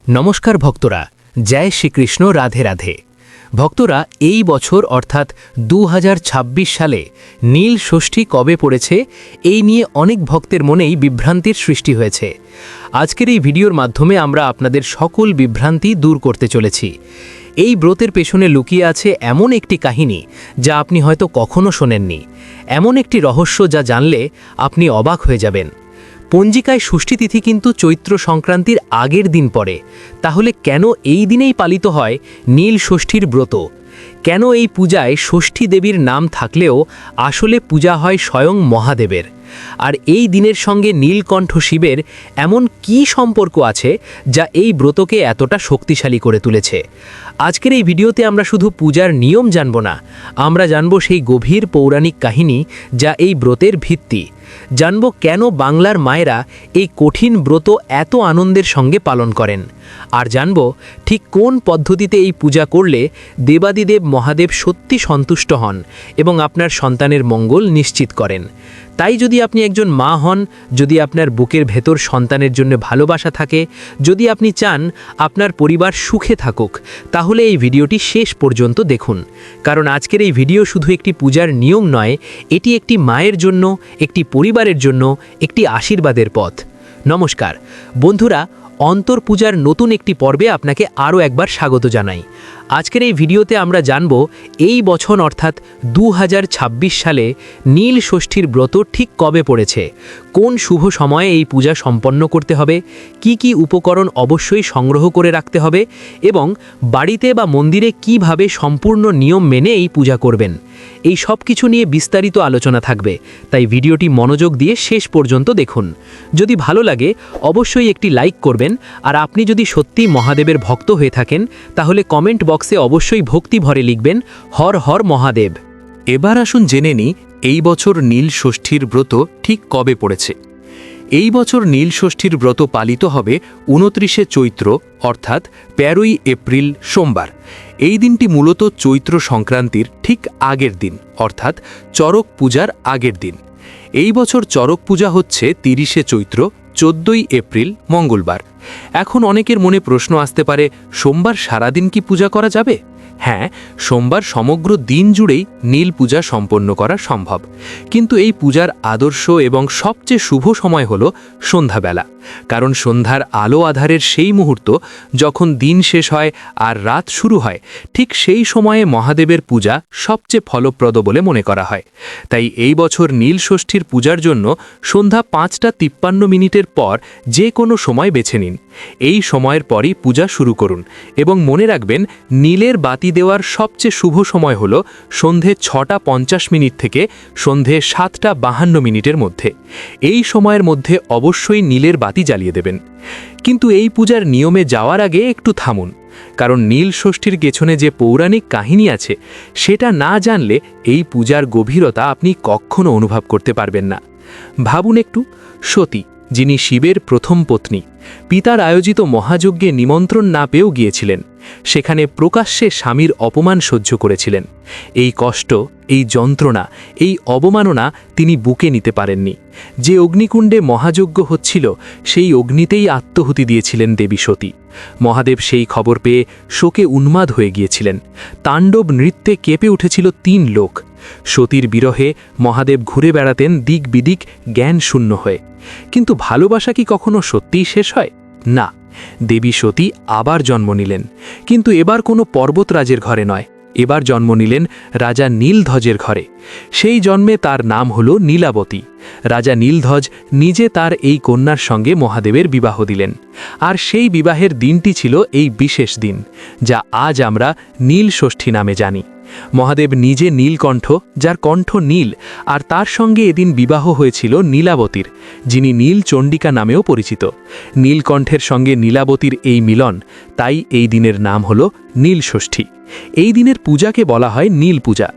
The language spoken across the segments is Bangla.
নমস্কার ভক্তরা, জয় শ্রীকৃষ্ণ, রাধে রাধে। ভক্তরা, এই বছর অর্থাৎ 2026 সালে নীল ষষ্ঠী কবে পড়েছে এই নিয়ে অনেক ভক্তের মনেই বিভ্রান্তির সৃষ্টি হয়েছে। আজকের এই ভিডিওর মাধ্যমে আমরা আপনাদের সকল বিভ্রান্তি দূর করতে চলেছি। এই ব্রতের পেছনে লুকিয়ে আছে এমন একটি কাহিনী যা আপনি হয়তো কখনো শোনেননি, এমন একটি রহস্য যা জানলে আপনি অবাক হয়ে যাবেন। পঞ্জিকায় ষষ্ঠী তিথি কিন্তু চৈত্র সংক্রান্তির আগের দিন পড়ে। তাহলে কেন এই দিনেই পালিত হয় নীল ষষ্ঠীর ব্রত? কেন এই পূজায় ষষ্ঠী দেবীর নাম থাকলেও আসলে পূজা হয় স্বয়ং মহাদেবের? আর এই দিনের সঙ্গে নীলকণ্ঠ শিবের এমন কি সম্পর্ক আছে যা এই ব্রতকে এতটা শক্তিশালী করে তুলেছে? আজকের এই ভিডিওতে আমরা শুধু পূজার নিয়ম জানব না, আমরা জানব সেই গভীর পৌরাণিক কাহিনী যা এই ব্রতের ভিত্তি। জানব কেন বাংলার মায়েরা এই কঠিন ব্রত এত আনন্দের সঙ্গে পালন করেন। আর জানব ঠিক কোন পদ্ধতিতে এই পূজা করলে দেবাদিদেব মহাদেব সত্যি সন্তুষ্ট হন এবং আপনার সন্তানের মঙ্গল নিশ্চিত করেন। তাই যদি আপনি একজন মা হন, যদি আপনার বুকের ভেতর সন্তানের জন্য ভালোবাসা থাকে, যদি আপনি চান আপনার পরিবার সুখে থাকুক, তাহলে এই ভিডিওটি শেষ পর্যন্ত দেখুন। কারণ আজকের এই ভিডিও শুধু একটি পূজার নিয়ম নয়, এটি একটি মায়ের জন্য, একটি পরিবারের জন্য একটি আশীর্বাদের পথ। নমস্কার বন্ধুরা, অন্তর পূজার নতুন একটি পর্বে আপনাকে আরও একবার স্বাগত জানাই। আজকের এই ভিডিওতে আমরা জানব এই বছর অর্থাৎ 2026 সালে নীল ষষ্ঠীর ব্রত ঠিক কবে পড়েছে, কোন শুভ সময়ে এই পূজা সম্পন্ন করতে হবে, কি কি উপকরণ অবশ্যই সংগ্রহ করে রাখতে হবে এবং বাড়িতে বা মন্দিরে কিভাবে সম্পূর্ণ নিয়ম মেনে এই পূজা করবেন। এই সব কিছু নিয়ে বিস্তারিত আলোচনা থাকবে, তাই ভিডিওটি মনোযোগ দিয়ে শেষ পর্যন্ত দেখুন। যদি ভালো লাগে অবশ্যই একটি লাইক করবেন, আর আপনি যদি সত্যিই মহাদেবের ভক্ত হয়ে থাকেন তাহলে কমেন্ট বক্সে অবশ্যই ভক্তি ভরে লিখবেন হর হর মহাদেব। এবার আসুন জেনে নিই এই বছর নীল ষষ্ঠীর ব্রত ঠিক কবে পড়েছে। এই বছর নীল ষষ্ঠীর ব্রত পালিত হবে 29শে চৈত্র অর্থাৎ 13ই এপ্রিল সোমবার। এই দিনটি মূলত চৈত্র সংক্রান্তির ঠিক আগের দিন অর্থাৎ চড়ক পূজার আগের দিন। এই বছর চড়ক পূজা হচ্ছে 30শে চৈত্র 14ই এপ্রিল মঙ্গলবার। এখন অনেকের মনে প্রশ্ন আসতে পারে, সোমবার সারাদিন কি পূজা করা যাবে? হ্যাঁ, সোমবার সমগ্র দিন জুড়েই নীল পূজা সম্পন্ন করা সম্ভব, কিন্তু এই পূজার আদর্শ এবং সবচেয়ে শুভ সময় হল সন্ধ্যাবেলা। কারণ সন্ধ্যার আলো আধারের সেই মুহূর্ত যখন দিন শেষ হয় আর রাত শুরু হয়, ঠিক সেই সময়ে মহাদেবের পূজা সবচেয়ে ফলপ্রদ বলে মনে করা হয়। তাই এই বছর নীল ষষ্ঠীর পূজার জন্য সন্ধ্যা 5:53 পর যে কোনো সময় বেছে নিন। এই সময়ের পরই পূজা শুরু করুন এবং মনে রাখবেন নীলের বাতি দেওয়ার সবচেয়ে শুভ সময় হল সন্ধে 6:50 থেকে সন্ধে 7:52 মধ্যে। এই সময়ের মধ্যে অবশ্যই নীলের বাতি জ্বালিয়ে দেবেন। কিন্তু এই পূজার নিয়মে যাওয়ার আগে একটু থামুন, কারণ নীল ষষ্ঠীর পেছনে যে পৌরাণিক কাহিনী আছে সেটা না জানলে এই পূজার গভীরতা আপনি কখনো অনুভব করতে পারবেন না। ভাবুন একটু, সতী যিনি শিবের প্রথম পত্নী, পিতার আয়োজিত মহাযজ্ঞে নিমন্ত্রণ না পেয়েও গিয়েছিলেন। সেখানে প্রকাশ্যে স্বামীর অপমান সহ্য করেছিলেন। এই কষ্ট, এই যন্ত্রণা, এই অবমাননা তিনি বুকে নিতে পারেননি। যে অগ্নিকুণ্ডে মহাযজ্ঞ হচ্ছিল সেই অগ্নিতেই আত্মহুতি দিয়েছিলেন দেবী সতী। মহাদেব সেই খবর পেয়ে শোকে উন্মাদ হয়ে গিয়েছিলেন। তাণ্ডব নৃত্যে কেঁপে উঠেছিল 3 লোক। সতীর বিরহে মহাদেব ঘুরে বেড়াতেন দিক বিদিক জ্ঞান শূন্য হয়ে। কিন্তু ভালোবাসা কি কখনো সত্যিই শেষ হয়? না, দেবী সতী আবার জন্ম নিলেন, কিন্তু এবার কোনো পর্বতরাজের ঘরে নয়, এবার জন্ম নিলেন রাজা নীলধ্বজের ঘরে। সেই জন্মে তার নাম হল নীলাবতী। রাজা নীলধ্বজ নিজে তার এই কন্যার সঙ্গে মহাদেবের বিবাহ দিলেন, আর সেই বিবাহের দিনটি ছিল এই বিশেষ দিন যা আজ আমরা নীল ষষ্ঠী নামে জানি। মহাদেব নিজে নীলকণ্ঠ, যার কণ্ঠ নীল, আর তার সঙ্গে এদিন বিবাহ হয়েছিল নীলাবতীর, যিনি নীল চণ্ডিকা নামেও পরিচিত। নীলকণ্ঠের সঙ্গে নীলাবতীর এই মিলন, তাই এই দিনের নাম হল নীল ষষ্ঠী। এই দিনের পূজাকে বলা হয় নীল পূজা।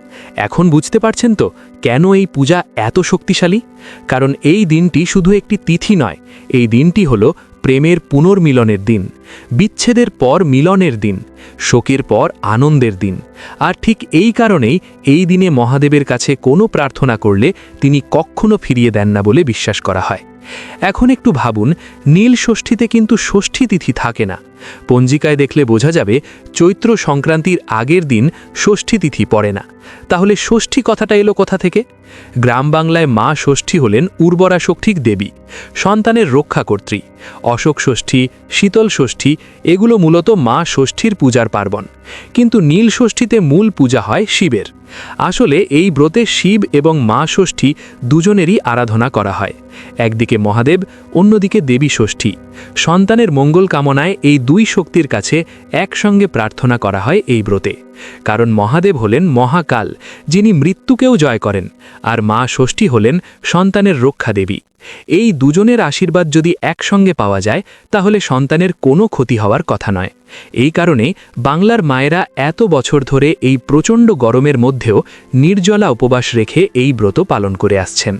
এখন বুঝতে পারছেন তো কেন এই পূজা এত শক্তিশালী? কারণ এই দিনটি শুধু একটি তিথি নয়, এই দিনটি হল প্রেমের পুনর্মিলনের দিন, বিচ্ছেদের পর মিলনের দিন, শোকের পর আনন্দের দিন। আর ঠিক এই কারণেই এই দিনে মহাদেবের কাছে কোনো প্রার্থনা করলে তিনি কখনো ফিরিয়ে দেন না বলে বিশ্বাস করা হয়। এখন একটু ভাবুন, নীল ষষ্ঠীতে কিন্তু ষষ্ঠী তিথি থাকে না। পঞ্জিকায় দেখলে বোঝা যাবে চৈত্র সংক্রান্তির আগের দিন ষষ্ঠী তিথি পড়ে না। তাহলে ষষ্ঠী কথাটা এলো কোথা থেকে? গ্রাম বাংলায় মা ষষ্ঠী হলেন উর্বরা শক্তির দেবী, সন্তানের রক্ষাকর্ত্রী। অশোক ষষ্ঠী, শীতল ষষ্ঠী এগুলো মূলত মা ষষ্ঠীর পূজার পার্বণ। কিন্তু নীল ষষ্ঠীতে মূল পূজা হয় শিবের। আসলে এই ব্রতে শিব এবং মা ষষ্ঠী দুজনেরই আরাধনা করা হয়। একদিকে মহাদেব, অন্যদিকে দেবী ষষ্ঠী। সন্তানের মঙ্গল কামনায় এই দুই শক্তির কাছে একসঙ্গে প্রার্থনা করা হয় এই ব্রতে। কারণ মহাদেব হলেন মহাকাল, যিনি মৃত্যুকেও জয় করেন, আর মা ষষ্ঠী হলেন সন্তানের রক্ষা দেবী। এই দুজনের আশীর্বাদ যদি একসঙ্গে পাওয়া যায় তাহলে সন্তানের কোনো ক্ষতি হওয়ার কথা নয়। এই কারণে বাংলার মায়েরা এত বছর ধরে এই প্রচণ্ড গরমের মধ্যেও নির্জলা উপবাস রেখে এই ব্রত পালন করে আসছেন।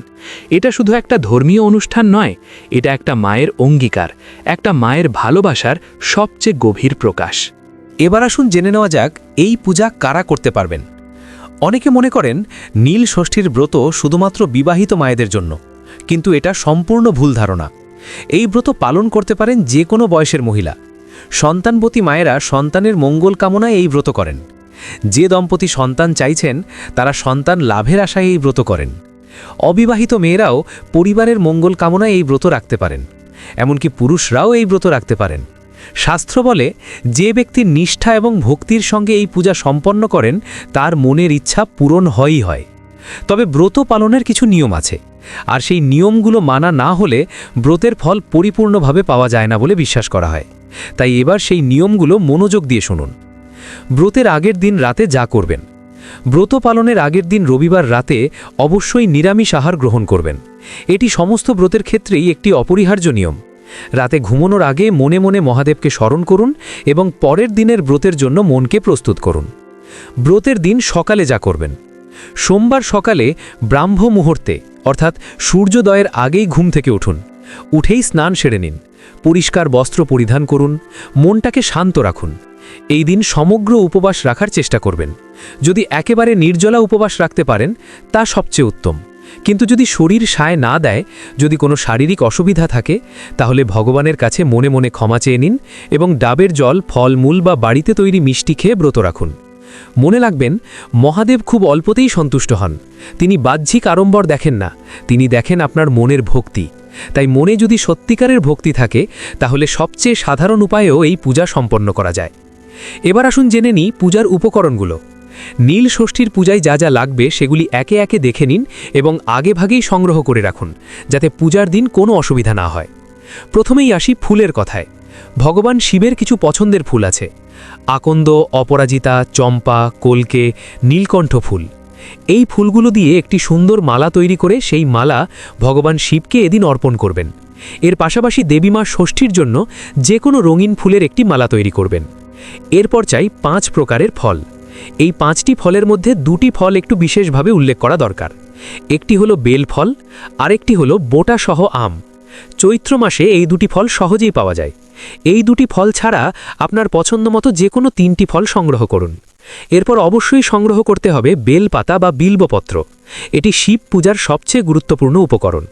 এটা শুধু একটা ধর্মীয় অনুষ্ঠান নয়, এটা একটা মায়ের অঙ্গীকার, একটা মায়ের ভালোবাসার সবচেয়ে গভীর প্রকাশ। এবার আসুন জেনে নেওয়া যাক এই পূজা কারা করতে পারবেন। অনেকে মনে করেন নীল ষষ্ঠীর ব্রত শুধুমাত্র বিবাহিত মায়েদের জন্য, কিন্তু এটা সম্পূর্ণ ভুল ধারণা। এই ব্রত পালন করতে পারেন যে কোনো বয়সের মহিলা। সন্তানবতী মায়েরা সন্তানের মঙ্গল কামনায় এই ব্রত করেন। যে দম্পতি সন্তান চাইছেন তারা সন্তান লাভের আশায় এই ব্রত করেন। অবিবাহিত মেয়েরাও পরিবারের মঙ্গল কামনায় এই ব্রত রাখতে পারেন। এমনকি পুরুষরাও এই ব্রত রাখতে পারেন। শাস্ত্র বলে, যে ব্যক্তি নিষ্ঠা এবং ভক্তির সঙ্গে এই পূজা সম্পন্ন করেন তার মনের ইচ্ছা পূরণ হয়ই হয়। তবে ব্রত পালনের কিছু নিয়ম আছে, আর সেই নিয়মগুলো মানা না হলে ব্রতের ফল পরিপূর্ণভাবে পাওয়া যায় না বলে বিশ্বাস করা হয়। তাই এবার সেই নিয়মগুলো মনোযোগ দিয়ে শুনুন। ব্রতের আগের দিন রাতে যা করবেন। ব্রত পালনের আগের দিন রবিবার রাতে অবশ্যই নিরামিষ আহার গ্রহণ করবেন। এটি সমস্ত ব্রতের ক্ষেত্রেই একটি অপরিহার্য নিয়ম। রাতে ঘুমানোর আগে মনে মনে মহাদেবকে স্মরণ করুন এবং পরের দিনের ব্রতের জন্য মনকে প্রস্তুত করুন। ব্রতের দিন সকালে যা করবেন। সোমবার সকালে ব্রাহ্ম মুহূর্তে অর্থাৎ সূর্যোদয়ের আগেই ঘুম থেকে উঠুন। উঠেই স্নান সেরে নিন, পরিষ্কার বস্ত্র পরিধান করুন, মনটাকে শান্ত রাখুন। এই দিন সমগ্র উপবাস রাখার চেষ্টা করবেন। যদি একেবারে নির্জলা উপবাস রাখতে পারেন তা সবচেয়ে উত্তম। কিন্তু যদি শরীর সায় না দেয়, যদি কোনো শারীরিক অসুবিধা থাকে, তাহলে ভগবানের কাছে মনে মনে ক্ষমা চেয়ে নিন এবং ডাবের জল, ফলমূল বা বাড়িতে তৈরি মিষ্টি খেয়ে ব্রত রাখুন। মনে রাখবেন, মহাদেব খুব অল্পতেই সন্তুষ্ট হন। তিনি বাহ্যিক আড়ম্বর দেখেন না, তিনি দেখেন আপনার মনের ভক্তি। তাই মনে যদি সত্যিকারের ভক্তি থাকে তাহলে সবচেয়ে সাধারণ উপায়েও এই পূজা সম্পন্ন করা যায়। এবার আসুন জেনে নিই পূজার উপকরণগুলো। নীল ষষ্ঠীর পূজায় যা যা লাগবে সেগুলি একে একে দেখে নিন এবং আগেভাগেই সংগ্রহ করে রাখুন, যাতে পূজার দিন কোনো অসুবিধা না হয়। প্রথমেই আসি ফুলের কথায়। ভগবান শিবের কিছু পছন্দের ফুল আছে। আকন্দ, অপরাজিতা, চম্পা, কলকে, নীলকণ্ঠ ফুল। এই ফুলগুলো দিয়ে একটি সুন্দর মালা তৈরি করে সেই মালা ভগবান শিবকে এদিন অর্পণ করবেন। এর পাশাপাশি দেবীমা ষষ্ঠীর জন্য যে কোনো রঙিন ফুলের একটি মালা তৈরি করবেন। এরপর চাই 5 প্রকারের ফল। এই 5টি ফলের মধ্যে 2টি ফল একটু বিশেষভাবে উল্লেখ করা দরকার। একটি হলো বেল ফল, আরেকটি হলো বোটা সহ আম। চৈত্র মাসে এই 2টি ফল সহজেই পাওয়া যায়। এই 2টি ফল ছাড়া আপনার পছন্দমতো যে কোনো 3টি ফল সংগ্রহ করুন। এরপর অবশ্যই সংগ্রহ করতে হবে বেলপাতা বা বিল্বপত্র। এটি শিব পূজার সবচেয়ে গুরুত্বপূর্ণ উপকরণ।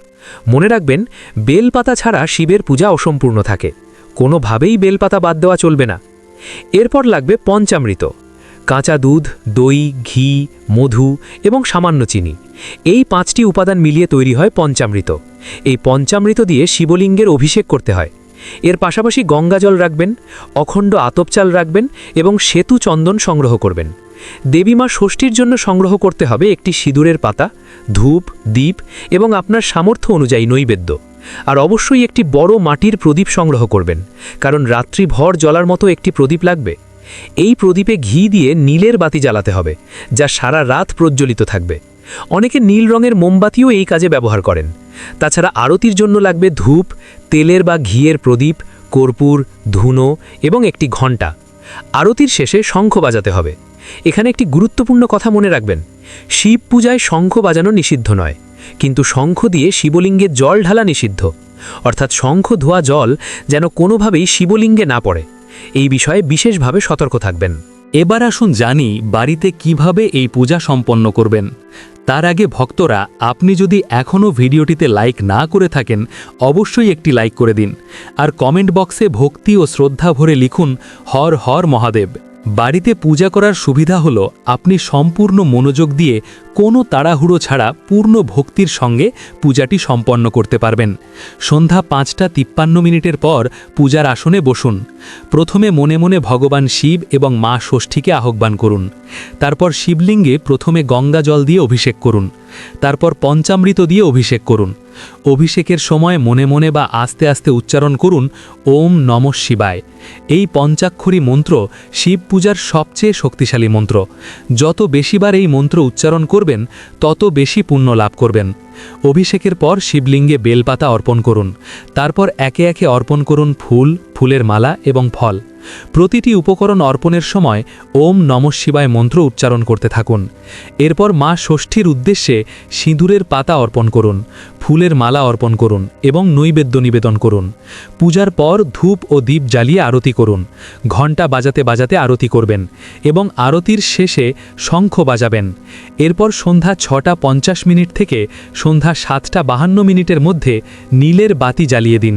মনে রাখবেন, বেলপাতা ছাড়া শিবের পূজা অসম্পূর্ণ থাকে। কোনোভাবেই বেলপাতা বাদ দেওয়া চলবে না। এরপর লাগবে পঞ্চামৃত। কাঁচা দুধ, দই, ঘি, মধু এবং সামান্য চিনি। এই 5টি উপাদান মিলিয়ে তৈরি হয় পঞ্চামৃত। এই পঞ্চামৃত দিয়ে শিবলিঙ্গের অভিষেক করতে হয়। এর পাশাপাশি গঙ্গাজল রাখবেন, অখণ্ড আতপ চাল রাখবেন এবং সেতু চন্দন সংগ্রহ করবেন। দেবীমা ষষ্ঠীর জন্য সংগ্রহ করতে হবে একটি সিঁদুরের পাতা, ধূপ, দীপ এবং আপনার সামর্থ্য অনুযায়ী নৈবেদ্য। আর অবশ্যই একটি বড় মাটির প্রদীপ সংগ্রহ করবেন, কারণ রাত্রিভর জ্বলার মতো একটি প্রদীপ লাগবে। এই প্রদীপে ঘি দিয়ে নীলের বাতি জ্বালাতে হবে, যা সারা রাত প্রজ্বলিত থাকবে। অনেকে নীল রঙের মোমবাতিও এই কাজে ব্যবহার করেন। তাছাড়া আরতির জন্য লাগবে ধূপ, তেলের বা ঘিয়ের প্রদীপ, কর্পূর, ধুনো এবং একটি ঘণ্টা। আরতির শেষে শঙ্খ বাজাতে হবে। এখানে একটি গুরুত্বপূর্ণ কথা মনে রাখবেন, শিব পূজায় শঙ্খ বাজানো নিষিদ্ধ নয়, কিন্তু শঙ্খ দিয়ে শিবলিঙ্গে জল ঢালা নিষিদ্ধ। অর্থাৎ শঙ্খ ধোয়া জল যেন কোনোভাবেই শিবলিঙ্গে না পড়ে। এই বিষয়ে বিশেষভাবে সতর্ক থাকবেন। এবার আসুন জানি বাড়িতে কিভাবে এই পূজা সম্পন্ন করবেন। তার আগে ভক্তরা, আপনি যদি এখনও ভিডিওটিতে লাইক না করে থাকেন অবশ্যই একটি লাইক করে দিন, আর কমেন্ট বক্সে ভক্তি ও শ্রদ্ধা ভরে লিখুন হর হর মহাদেব। বাড়িতে পূজা করার সুবিধা হলো আপনি সম্পূর্ণ মনোযোগ দিয়ে কোনো তাড়াহুড়ো ছাড়া পূর্ণ ভক্তির সঙ্গে পূজাটি সম্পন্ন করতে পারবেন। সন্ধ্যা ৫টা ৫৩ পর পূজার আসনে বসুন। প্রথমে মনে মনে ভগবান শিব এবং মা ষষ্ঠীকে আহ্বান করুন। তারপর শিবলিঙ্গে প্রথমে গঙ্গা জল দিয়ে অভিষেক করুন। তারপর পঞ্চামৃত দিয়ে অভিষেক করুন। অভিষেকের সময় মনে মনে বা আস্তে আস্তে উচ্চারণ করুন ওম নমঃ শিবায়। এই পঞ্চাক্ষরী মন্ত্র শিব পূজার সবচেয়ে শক্তিশালী মন্ত্র। যত বেশিবার এই মন্ত্র উচ্চারণ করবেন তত বেশি পুণ্য লাভ করবেন। অভিষেকের পর শিবলিঙ্গে বেলপাতা অর্পণ করুন। তারপর একে একে অর্পণ করুন ফুল, ফুলের মালা এবং ফল। প্রতিটি উপকরণ অর্পণের সময় ওম নমঃ শিবায় মন্ত্র উচ্চারণ করতে থাকুন। এরপর মা ষষ্ঠীর উদ্দেশ্যে সিঁদুরের পাতা অর্পণ করুন, ফুলের মালা অর্পণ করুন এবং নৈবেদ্য নিবেদন করুন। পূজার পর ধূপ ও দীপ জ্বালিয়ে আরতি করুন। ঘণ্টা বাজাতে বাজাতে আরতি করবেন এবং আরতির শেষে শঙ্খ বাজাবেন। এরপর সন্ধ্যা ৬টা ৫০ থেকে সন্ধ্যা ৭টা ৫২ মধ্যে নীলের বাতি জ্বালিয়ে দিন।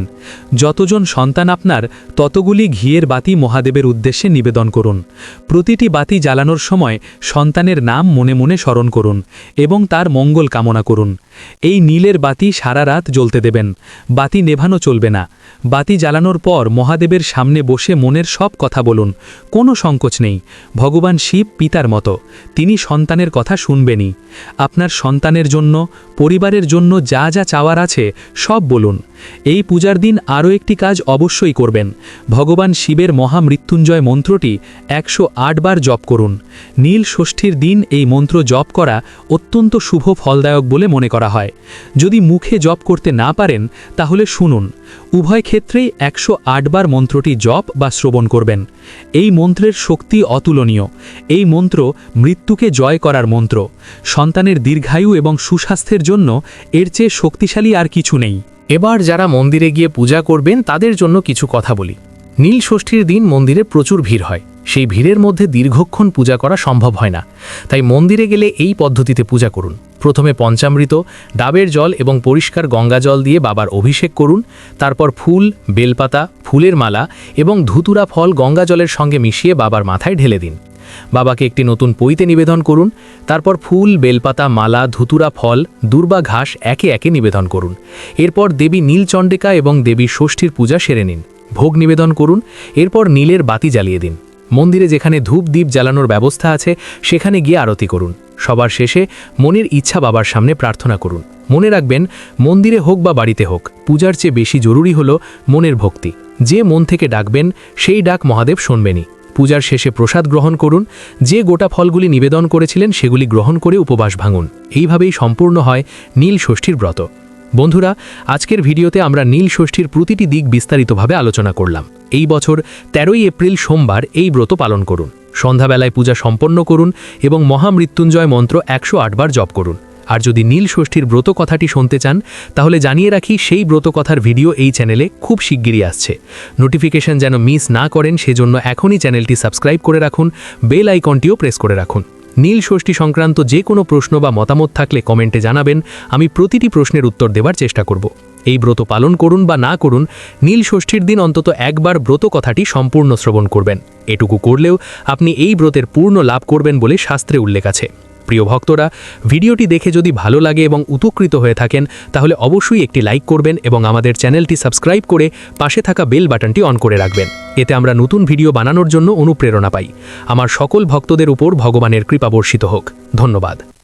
যতজন সন্তান আপনার ততগুলি ঘিয়ের বাতি মহাদেবের উদ্দেশ্যে নিবেদন করুন। প্রতিটি বাতি জ্বালানোর সময় সন্তানের নাম মনে মনে স্মরণ করুন এবং তার মঙ্গল কামনা করুন। এই নীলের বাতি সারা রাত জ্বলতে দেবেন। বাতি নেভানো চলবে না। বাতি জ্বালানোর পর মহাদেবের সামনে বসে মনের সব কথা বলুন, কোনো সংকোচ নেই। ভগবান শিব পিতার মতো, তিনি সন্তানের কথা শুনবেনই। আপনার সন্তানের জন্য, পরিবারের জন্য যা যা চাওয়ার আছে সব বলুন। এই পূজার দিন আরও একটি কাজ অবশ্যই করবেন। ভগবান শিবের মহামৃত্যুঞ্জয় মন্ত্রটি ১০৮ বার জপ করুন। নীল ষষ্ঠীর দিন এই মন্ত্র জপ করা অত্যন্ত শুভ ফলদায়ক বলে মনে করা হয়। যদি মুখে জপ করতে না পারেন তাহলে শুনুন। উভয় ক্ষেত্রেই ১০৮ বার মন্ত্রটি জপ বা শ্রবণ করবেন। এই মন্ত্রের শক্তি অতুলনীয়। এই মন্ত্র মৃত্যুকে জয় করার মন্ত্র। সন্তানের দীর্ঘায়ু এবং সুস্বাস্থ্যের জন্য এর চেয়ে শক্তিশালী আর কিছু নেই। এবার যারা মন্দিরে গিয়ে পূজা করবেন তাদের জন্য কিছু কথা বলি। নীল ষষ্ঠীর দিন মন্দিরে প্রচুর ভিড় হয়। সেই ভিড়ের মধ্যে দীর্ঘক্ষণ পূজা করা সম্ভব হয় না। তাই মন্দিরে গেলে এই পদ্ধতিতে পূজা করুন। প্রথমে পঞ্চামৃত, ডাবের জল এবং পরিষ্কার গঙ্গা জল দিয়ে বাবার অভিষেক করুন। তারপর ফুল, বেলপাতা, ফুলের মালা এবং ধুতুরা ফল গঙ্গা জলের সঙ্গে মিশিয়ে বাবার মাথায় ঢেলে দিন। বাবাকে একটি নতুন পৈতে নিবেদন করুন। তারপর ফুল, বেলপাতা, মালা, ধুতুরা ফল, দূর্বা ঘাস একে একে নিবেদন করুন। এরপর দেবী নীলচণ্ডিকা এবং দেবী ষষ্ঠীর পূজা সেরে নিন। ভোগ নিবেদন করুন। এরপর নীলের বাতি জ্বালিয়ে দিন। মন্দিরে যেখানে ধূপ দ্বীপ জ্বালানোর ব্যবস্থা আছে সেখানে গিয়ে আরতি করুন। সবার শেষে মনের ইচ্ছা বাবার সামনে প্রার্থনা করুন। মনে রাখবেন, মন্দিরে হোক বা বাড়িতে হোক, পূজার চেয়ে বেশি জরুরি হলো মনের ভক্তি। যে মন থেকে ডাকবেন সেই ডাক মহাদেব শুনবেনই। পূজার শেষে প্রসাদ গ্রহণ করুন। যে গোটা ফলগুলি নিবেদন করেছিলেন সেগুলি গ্রহণ করে উপবাস ভাঙুন। এইভাবেই সম্পূর্ণ হয় নীল ষষ্ঠীর ব্রত। বন্ধুরা, আজকের ভিডিওতে আমরা নীল ষষ্ঠীর প্রতিটি দিক বিস্তারিতভাবে আলোচনা করলাম। এই বছর ১৩ই এপ্রিল সোমবার এই ব্রত পালন করুন। সন্ধ্যাবেলায় পূজা সম্পন্ন করুন এবং মহামৃত্যুঞ্জয় মন্ত্র ১০৮ বার জপ করুন। আর যদি নীল ষষ্ঠীর ব্রত কথাটি শুনতে চান তাহলে জানিয়ে রাখি, সেই ব্রত কথার ভিডিও এই চ্যানেলে খুব শিগগিরই আসছে। নোটিফিকেশন যেন মিস না করেন সেজন্য এখনই চ্যানেলটি সাবস্ক্রাইব করে রাখুন, বেল আইকনটিও প্রেস করে রাখুন। নীল ষষ্ঠী সংক্রান্ত যে কোনো প্রশ্ন বা মতামত থাকলে কমেন্টে জানাবেন। আমি প্রতিটি প্রশ্নের উত্তর দেওয়ার চেষ্টা করব। এই ব্রত পালন করুন বা না করুন, নীল ষষ্ঠীর দিন অন্তত একবার ব্রত কথাটি সম্পূর্ণ শ্রবণ করবেন। এটুকু করলেও আপনি এই ব্রতের পূর্ণ লাভ করবেন বলে শাস্ত্রে উল্লেখ আছে। প্রিয় ভক্তরা, ভিডিওটি দেখে যদি ভালো লাগে এবং উপকৃত হয়ে থাকেন তাহলে অবশ্যই একটি লাইক করবেন এবং আমাদের চ্যানেলটি সাবস্ক্রাইব করে পাশে থাকা বেল বাটনটি অন করে রাখবেন। এতে আমরা নতুন ভিডিও বানানোর জন্য অনুপ্রেরণা পাই। আমার সকল ভক্তদের উপর ভগবানের কৃপা বর্ষিত হোক। ধন্যবাদ।